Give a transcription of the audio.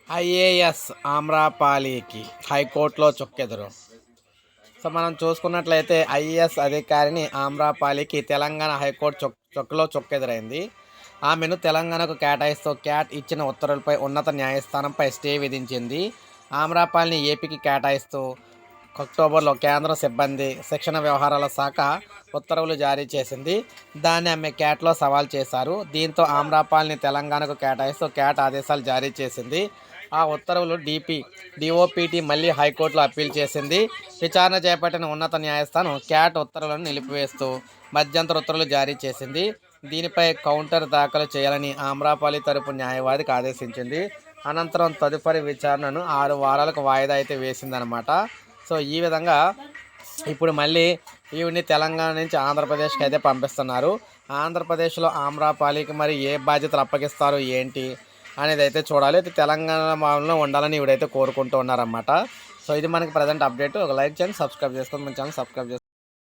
IAS ఆమ్రపాలికి హైకోర్టులో చుక్కెదురు. So మనం చూసుకున్నట్లయితే ఐఏఎస్ అధికారిని ఆమ్రపాలికి తెలంగాణ హైకోర్టు చొక్కులో చుక్కెదురైంది. ఆమెను తెలంగాణకు కేటాయిస్తూ క్యాట్ ఇచ్చిన ఉత్తర్వులపై ఉన్నత న్యాయస్థానంపై స్టే విధించింది. ఆమ్రపాలిని ఏపీకి కేటాయిస్తూ అక్టోబర్లో కేంద్ర సిబ్బంది శిక్షణ వ్యవహారాల శాఖ ఉత్తర్వులు జారీ చేసింది. దాన్ని ఆమె క్యాట్లో సవాల్ చేశారు. దీంతో ఆమ్రపాలిని తెలంగాణకు కేటాయిస్తూ క్యాట్ ఆదేశాలు జారీ చేసింది. ఆ ఉత్తర్వులు డిఓపిటి మళ్ళీ హైకోర్టులో అప్పీల్ చేసింది. విచారణ చేపట్టిన ఉన్నత న్యాయస్థానం క్యాట్ ఉత్తర్వులను నిలిపివేస్తూ మధ్యంతర ఉత్తర్వులు జారీ చేసింది. దీనిపై కౌంటర్ దాఖలు చేయాలని ఆమ్రపాలి తరపు న్యాయవాదికి ఆదేశించింది. అనంతరం తదుపరి విచారణను 6 వారాలకు వాయిదా అయితే వేసిందనమాట. సో ఈ విధంగా ఇప్పుడు మళ్ళీ ఈవిని తెలంగాణ నుంచి ఆంధ్రప్రదేశ్కి అయితే పంపిస్తున్నారు. ఆంధ్రప్రదేశ్లో ఆమ్రపాలికి మరి ఏ బాధ్యతలు అప్పగిస్తారు ఏంటి అనేది అయితే చూడాలి. అయితే తెలంగాణలో ఉండాలని ఈవిడైతే కోరుకుంటూ ఉన్నారన్నమాట. సో ఇది మనకి ప్రజెంట్ అప్డేట్. ఒక లైక్ చేయండి, సబ్స్క్రైబ్ చేసుకోండి, మన ఛానల్ సబ్స్క్రైబ్ చేసుకోండి.